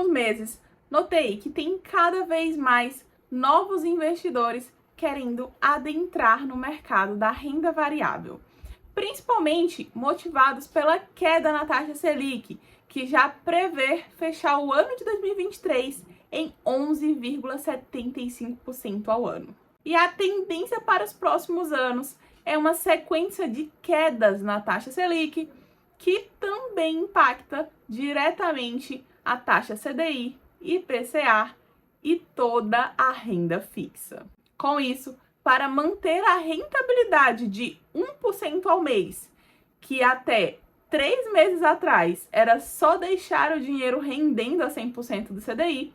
últimos meses, notei que tem cada vez mais novos investidores querendo adentrar no mercado da renda variável, principalmente motivados pela queda na taxa Selic, que já prevê fechar o ano de 2023 em 11,75% ao ano. E a tendência para os próximos anos é uma sequência de quedas na taxa Selic, que também impacta diretamente a taxa CDI, IPCA e toda a renda fixa. Com isso, para manter a rentabilidade de 1% ao mês, que até 3 meses atrás era só deixar o dinheiro rendendo a 100% do CDI,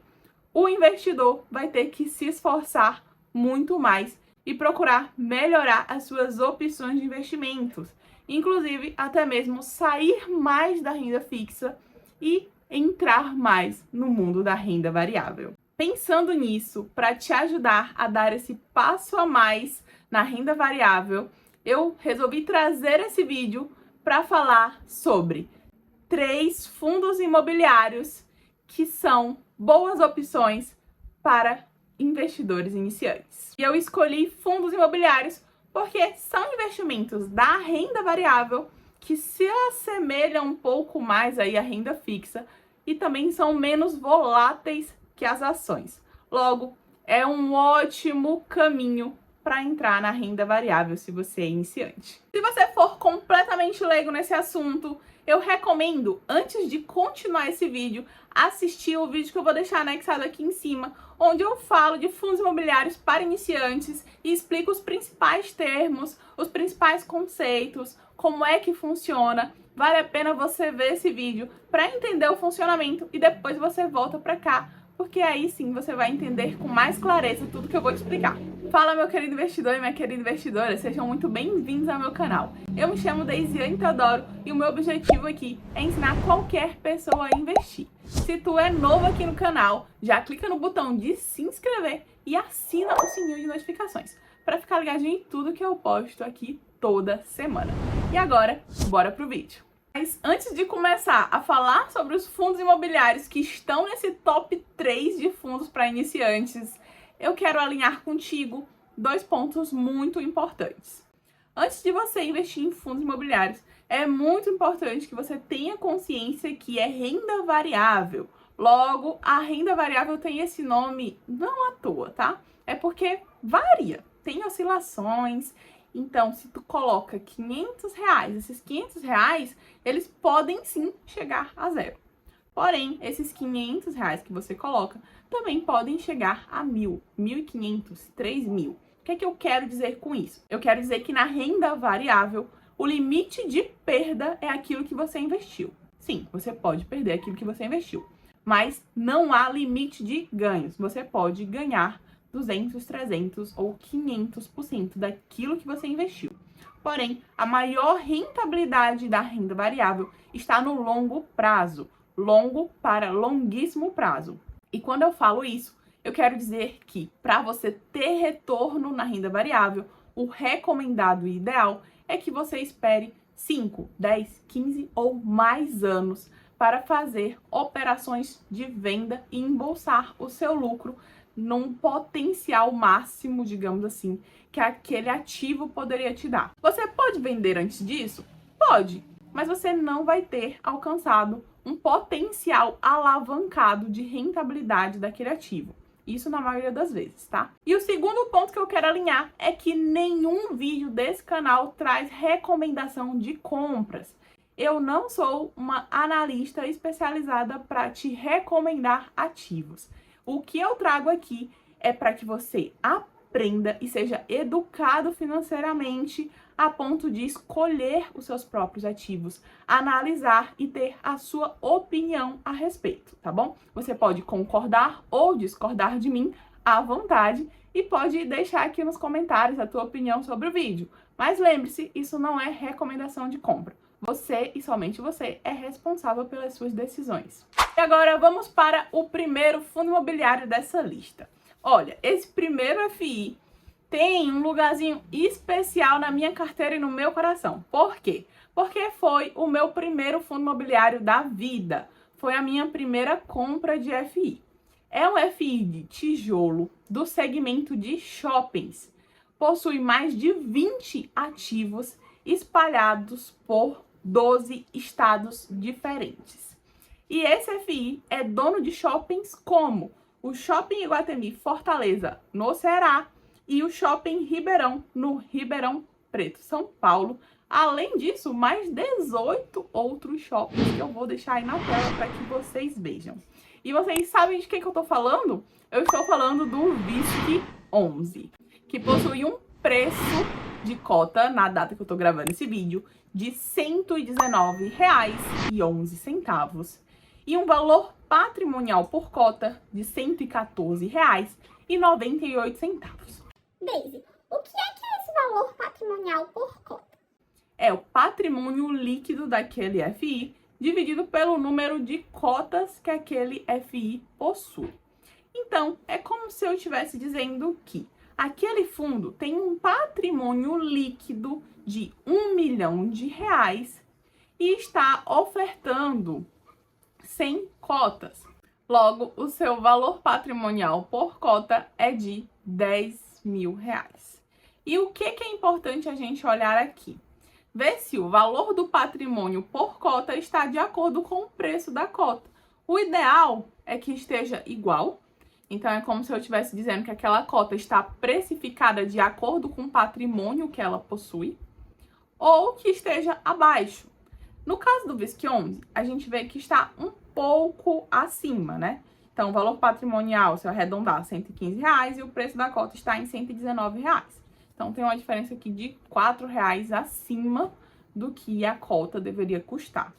o investidor vai ter que se esforçar muito mais e procurar melhorar as suas opções de investimentos, inclusive até mesmo sair mais da renda fixa e entrar mais no mundo da renda variável. Pensando nisso, para te ajudar a dar esse passo a mais na renda variável, eu resolvi trazer esse vídeo para falar sobre 3 fundos imobiliários que são boas opções para investidores iniciantes. E eu escolhi fundos imobiliários porque são investimentos da renda variável que se assemelham um pouco mais aí à renda fixa e também são menos voláteis que as ações. Logo, é um ótimo caminho para entrar na renda variável se você é iniciante. Se você for completamente leigo nesse assunto, eu recomendo, antes de continuar esse vídeo, assistir o vídeo que eu vou deixar anexado aqui em cima, onde eu falo de fundos imobiliários para iniciantes e explico os principais termos, os principais conceitos, como é que funciona. Vale a pena você ver esse vídeo para entender o funcionamento e depois você volta para cá, porque aí sim você vai entender com mais clareza tudo que eu vou te explicar. Fala, meu querido investidor e minha querida investidora, sejam muito bem-vindos ao meu canal. Eu me chamo Deisiane Teodoro e o meu objetivo aqui é ensinar qualquer pessoa a investir. Se tu é novo aqui no canal, já clica no botão de se inscrever e assina o sininho de notificações para ficar ligadinho em tudo que eu posto aqui toda semana. E agora, bora pro vídeo. Mas antes de começar a falar sobre os fundos imobiliários que estão nesse top 3 de fundos para iniciantes, eu quero alinhar contigo 2 pontos muito importantes. Antes de você investir em fundos imobiliários, é muito importante que você tenha consciência que é renda variável. Logo, a renda variável tem esse nome não à toa, tá? É porque varia, tem oscilações. Então, se tu coloca R$500, esses R$500, eles podem sim chegar a zero. Porém, esses R$500 que você coloca também podem chegar a 1.000, 1.500, 3.000. O que é que eu quero dizer com isso? Eu quero dizer que na renda variável, o limite de perda é aquilo que você investiu. Sim, você pode perder aquilo que você investiu, mas não há limite de ganhos. Você pode ganhar 200, 300 ou 500% daquilo que você investiu. Porém, a maior rentabilidade da renda variável está no longo prazo. Longo para longuíssimo prazo. E quando eu falo isso, eu quero dizer que para você ter retorno na renda variável, o recomendado e ideal é que você espere 5, 10, 15 ou mais anos para fazer operações de venda e embolsar o seu lucro num potencial máximo, digamos assim, que aquele ativo poderia te dar. Você pode vender antes disso? Pode, mas você não vai ter alcançado um potencial alavancado de rentabilidade daquele ativo. Isso na maioria das vezes, tá? E o segundo ponto que eu quero alinhar é que nenhum vídeo desse canal traz recomendação de compras. Eu não sou uma analista especializada para te recomendar ativos. O que eu trago aqui é para que você aprenda e seja educado financeiramente a ponto de escolher os seus próprios ativos, analisar e ter a sua opinião a respeito, tá bom? Você pode concordar ou discordar de mim à vontade e pode deixar aqui nos comentários a tua opinião sobre o vídeo. Mas lembre-se, isso não é recomendação de compra. Você e somente você é responsável pelas suas decisões. E agora vamos para o primeiro fundo imobiliário dessa lista. Olha, esse primeiro FI tem um lugarzinho especial na minha carteira e no meu coração. Por quê? Porque foi o meu primeiro fundo imobiliário da vida. foi a minha primeira compra de FI. É um FI de tijolo do segmento de shoppings. Possui mais de 20 ativos espalhados por 12 estados diferentes. E esse FI é dono de shoppings como o Shopping Iguatemi Fortaleza, no Ceará, e o Shopping Ribeirão, no Ribeirão Preto, São Paulo. Além disso, mais 18 outros shoppings que eu vou deixar aí na tela para que vocês vejam. E vocês sabem de que eu estou falando? Eu estou falando do Whisky 11, que possui um preço de cota, na data que eu estou gravando esse vídeo, de R$ 119,11 e um valor patrimonial por cota de R$ 114,98. Daisy, o que é esse valor patrimonial por cota? É o patrimônio líquido daquele FI dividido pelo número de cotas que aquele FI possui. Então, é como se eu estivesse dizendo que aquele fundo tem um patrimônio líquido de R$ 1 milhão e está ofertando 100 cotas. Logo, o seu valor patrimonial por cota é de R$ 10 mil. E o que é importante a gente olhar aqui? Ver se o valor do patrimônio por cota está de acordo com o preço da cota. O ideal é que esteja igual. Então, é como se eu estivesse dizendo que aquela cota está precificada de acordo com o patrimônio que ela possui, ou que esteja abaixo. No caso do Whisky 11, a gente vê que está um pouco acima, né? Então, o valor patrimonial, se eu arredondar, R$ 115 e o preço da cota está em R$ 119. Então, tem uma diferença aqui de R$ 4 acima do que a cota deveria custar.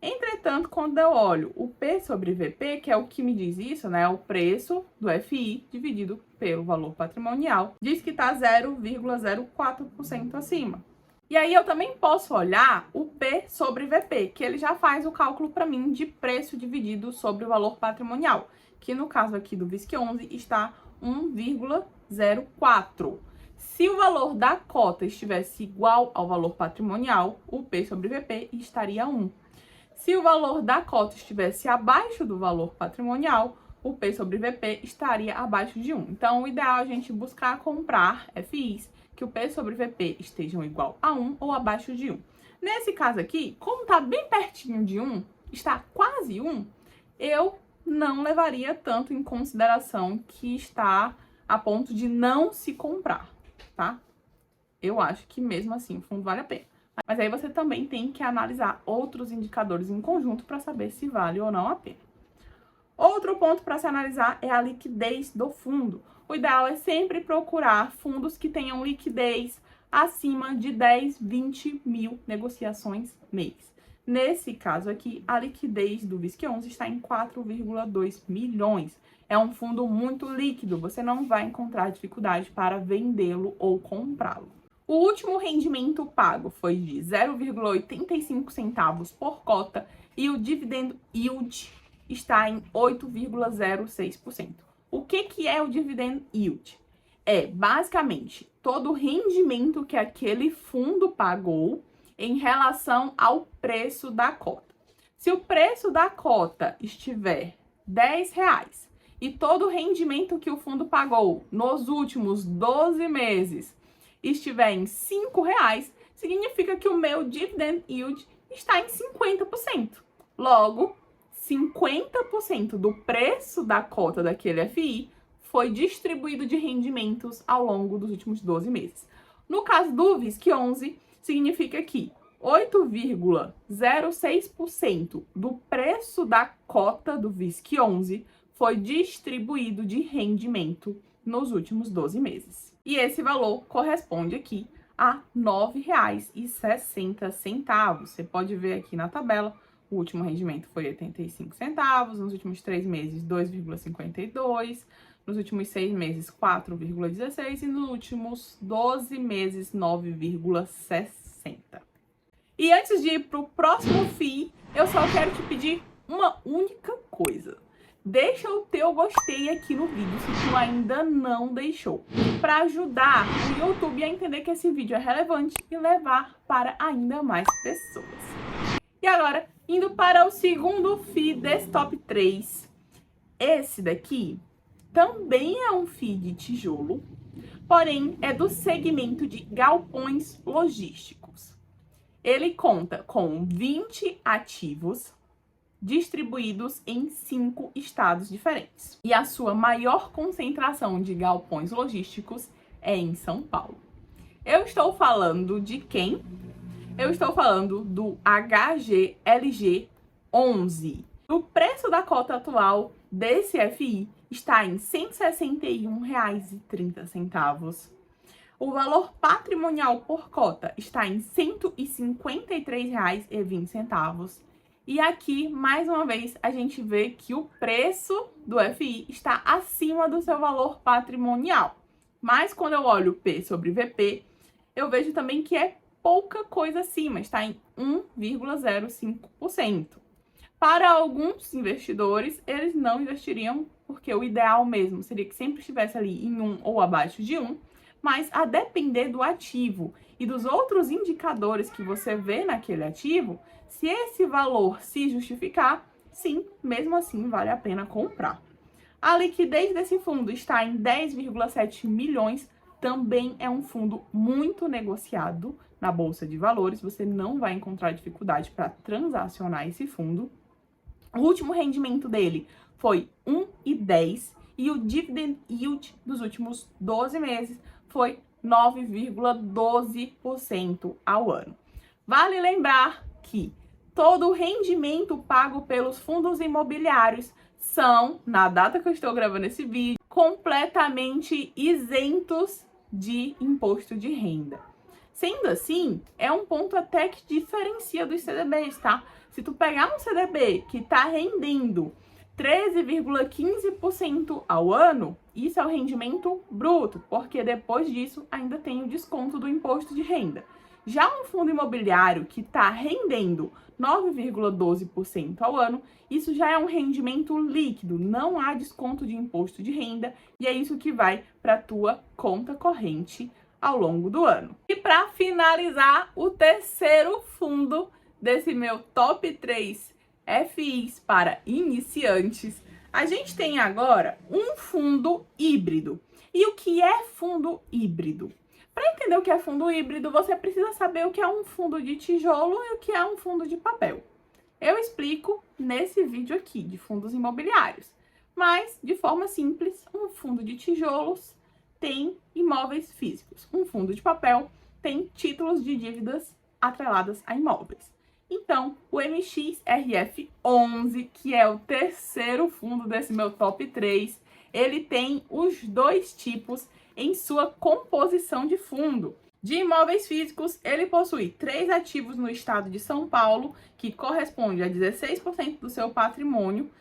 Entretanto, quando eu olho o P sobre VP, que é o que me diz isso, né? O preço do FI dividido pelo valor patrimonial, diz que está 0,04% acima. E aí eu também posso olhar o P sobre VP, que ele já faz o cálculo para mim de preço dividido sobre o valor patrimonial, que no caso aqui do Whisky 11 está 1,04. Se o valor da cota estivesse igual ao valor patrimonial, o P sobre VP estaria 1. Se o valor da cota estivesse abaixo do valor patrimonial, o P sobre VP estaria abaixo de 1. Então, o ideal é a gente buscar comprar FIs que o P sobre VP estejam igual a 1 ou abaixo de 1. Nesse caso aqui, como está bem pertinho de 1, está quase 1, eu não levaria tanto em consideração que está a ponto de não se comprar, tá? Eu acho que mesmo assim o fundo vale a pena. Mas aí você também tem que analisar outros indicadores em conjunto para saber se vale ou não a pena. Outro ponto para se analisar é a liquidez do fundo. O ideal é sempre procurar fundos que tenham liquidez acima de 10, 20 mil negociações mês. Nesse caso aqui, a liquidez do Whisky 11 está em 4,2 milhões. É um fundo muito líquido, você não vai encontrar dificuldade para vendê-lo ou comprá-lo. O último rendimento pago foi de 0,85 centavos por cota e o dividend yield está em 8,06%. O que é o dividend yield? É basicamente todo o rendimento que aquele fundo pagou em relação ao preço da cota. Se o preço da cota estiver R$10 e todo o rendimento que o fundo pagou nos últimos 12 meses estiver em R$5, significa que o meu dividend yield está em 50%. Logo, 50% do preço da cota daquele FI foi distribuído de rendimentos ao longo dos últimos 12 meses. No caso do Whisky 11, significa que 8,06% do preço da cota do Whisky 11 foi distribuído de rendimento nos últimos 12 meses. E esse valor corresponde aqui a R$ 9,60. Você pode ver aqui na tabela. O último rendimento foi 85 centavos, nos últimos 3 meses 2,52, nos últimos 6 meses 4,16 e nos últimos 12 meses 9,60. E antes de ir para o próximo FII, eu só quero te pedir uma única coisa. Deixa o teu gostei aqui no vídeo se tu ainda não deixou, para ajudar o YouTube a entender que esse vídeo é relevante e levar para ainda mais pessoas. E agora, Indo para o segundo FII desse top 3. Esse daqui também é um FII de tijolo, porém é do segmento de galpões logísticos. Ele conta com 20 ativos distribuídos em 5 estados diferentes. E a sua maior concentração de galpões logísticos é em São Paulo. Eu estou falando de quem? Eu estou falando do HGLG 11. O preço da cota atual desse FI está em R$ 161,30. O valor patrimonial por cota está em R$ 153,20. E aqui, mais uma vez, a gente vê que o preço do FI está acima do seu valor patrimonial. Mas quando eu olho P sobre VP, eu vejo também que é pouca coisa acima, está em 1,05%. Para alguns investidores, eles não investiriam, porque o ideal mesmo seria que sempre estivesse ali em 1 ou abaixo de 1, mas a depender do ativo e dos outros indicadores que você vê naquele ativo, se esse valor se justificar, sim, mesmo assim vale a pena comprar. A liquidez desse fundo está em 10,7 milhões, também é um fundo muito negociado na Bolsa de Valores, você não vai encontrar dificuldade para transacionar esse fundo. O último rendimento dele foi 1,10 e o dividend yield dos últimos 12 meses foi 9,12% ao ano. Vale lembrar que todo o rendimento pago pelos fundos imobiliários são, na data que eu estou gravando esse vídeo, completamente isentos de imposto de renda. Sendo assim, é um ponto até que diferencia dos CDBs, tá? Se tu pegar um CDB que está rendendo 13,15% ao ano, isso é o rendimento bruto, porque depois disso ainda tem o desconto do imposto de renda. Já um fundo imobiliário que está rendendo 9,12% ao ano, isso já é um rendimento líquido, não há desconto de imposto de renda, e é isso que vai para a tua conta corrente ao longo do ano. E para finalizar, o terceiro fundo desse meu top 3 FIs para iniciantes, a gente tem agora um fundo híbrido. E o que é fundo híbrido? Para entender o que é fundo híbrido, você precisa saber o que é um fundo de tijolo e o que é um fundo de papel. Eu explico nesse vídeo aqui de fundos imobiliários, mas de forma simples, um fundo de tijolos tem imóveis físicos, um fundo de papel tem títulos de dívidas atreladas a imóveis. Então, o MXRF11, que é o terceiro fundo desse meu top 3, ele tem os dois tipos em sua composição de fundo. De imóveis físicos, ele possui 3 ativos no estado de São Paulo, que corresponde a 16% do seu patrimônio,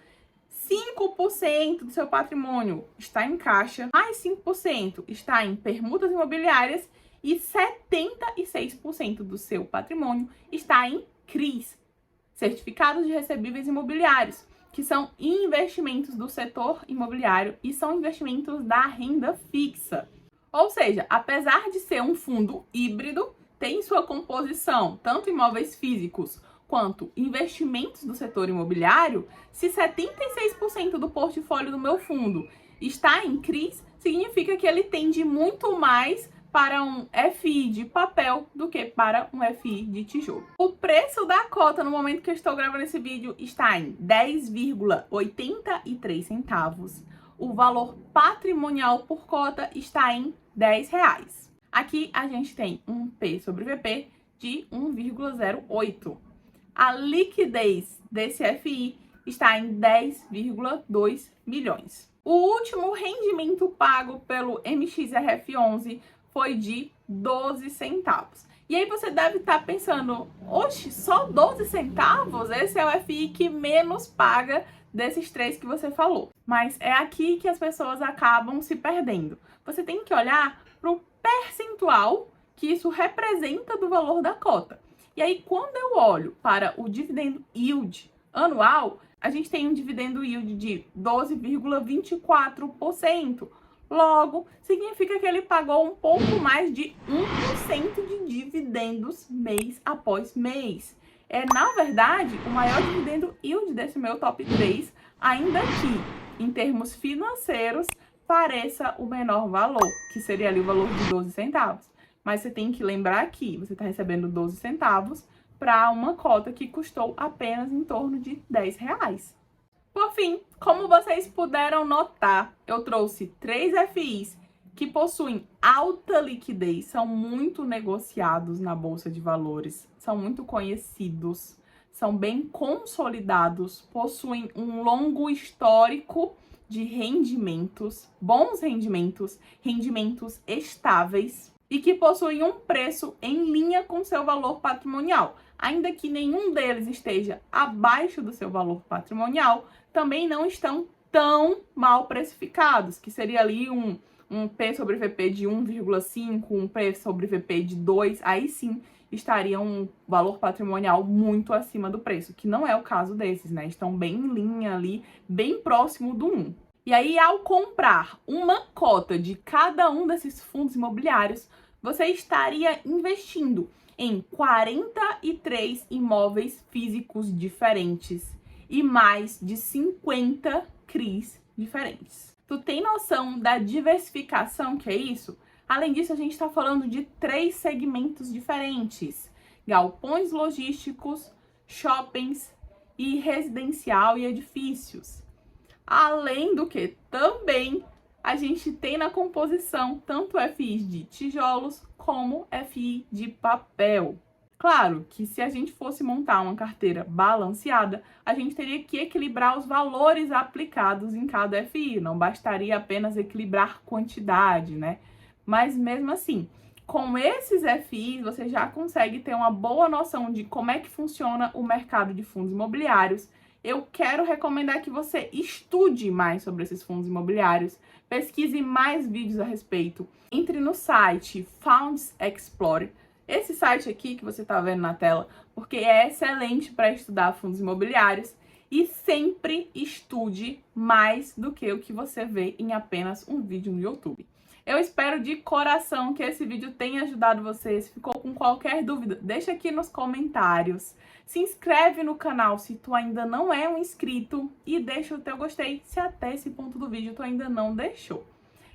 5% do seu patrimônio está em caixa, mais 5% está em permutas imobiliárias e 76% do seu patrimônio está em CRIs, Certificados de Recebíveis Imobiliários, que são investimentos do setor imobiliário e são investimentos da renda fixa. Ou seja, apesar de ser um fundo híbrido, tem sua composição tanto imóveis físicos quanto investimentos do setor imobiliário. Se 76% do portfólio do meu fundo está em CRIs, significa que ele tende muito mais para um FI de papel do que para um FI de tijolo. O preço da cota no momento que eu estou gravando esse vídeo está em 10,83 centavos. O valor patrimonial por cota está em R$10. Aqui a gente tem um P sobre VP de 1,08. A liquidez desse FI está em 10,2 milhões. O último rendimento pago pelo MXRF11 foi de 12 centavos. E aí você deve estar pensando, oxe, só 12 centavos? Esse é o FI que menos paga desses 3 que você falou. Mas é aqui que as pessoas acabam se perdendo. Você tem que olhar para o percentual que isso representa do valor da cota. E aí, quando eu olho para o dividend yield anual, a gente tem um dividendo yield de 12,24%. Logo, significa que ele pagou um pouco mais de 1% de dividendos mês após mês. É, na verdade, o maior dividendo yield desse meu top 3, ainda que, em termos financeiros, pareça o menor valor, que seria ali o valor de 12 centavos. Mas você tem que lembrar que você está recebendo 12 centavos para uma cota que custou apenas em torno de R$10. Por fim, como vocês puderam notar, eu trouxe 3 FIs que possuem alta liquidez, são muito negociados na Bolsa de Valores, são muito conhecidos, são bem consolidados, possuem um longo histórico de rendimentos, bons rendimentos, rendimentos estáveis e que possuem um preço em linha com seu valor patrimonial. Ainda que nenhum deles esteja abaixo do seu valor patrimonial, também não estão tão mal precificados, que seria ali um P sobre VP de 1,5, um P sobre VP de 2, aí sim estaria um valor patrimonial muito acima do preço, que não é o caso desses, né? Estão bem em linha ali, bem próximo do 1. E aí, ao comprar uma cota de cada um desses fundos imobiliários, você estaria investindo em 43 imóveis físicos diferentes e mais de 50 CRIs diferentes. Tu tem noção da diversificação que é isso? Além disso, a gente está falando de 3 segmentos diferentes: galpões logísticos, shoppings e residencial e edifícios. Além do que também a gente tem na composição tanto FIs de tijolos como FI de papel. Claro que se a gente fosse montar uma carteira balanceada, a gente teria que equilibrar os valores aplicados em cada FI, não bastaria apenas equilibrar quantidade, né? Mas mesmo assim, com esses FIs, você já consegue ter uma boa noção de como é que funciona o mercado de fundos imobiliários. Eu quero recomendar que você estude mais sobre esses fundos imobiliários, pesquise mais vídeos a respeito. Entre no site Funds Explorer, esse site aqui que você está vendo na tela, porque é excelente para estudar fundos imobiliários, e sempre estude mais do que o que você vê em apenas um vídeo no YouTube. Eu espero de coração que esse vídeo tenha ajudado você. Se ficou com qualquer dúvida, deixa aqui nos comentários. Se inscreve no canal se tu ainda não é um inscrito e deixa o teu gostei se até esse ponto do vídeo tu ainda não deixou.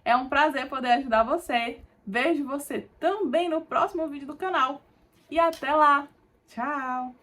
É um prazer poder ajudar você. Vejo você também no próximo vídeo do canal. E até lá. Tchau!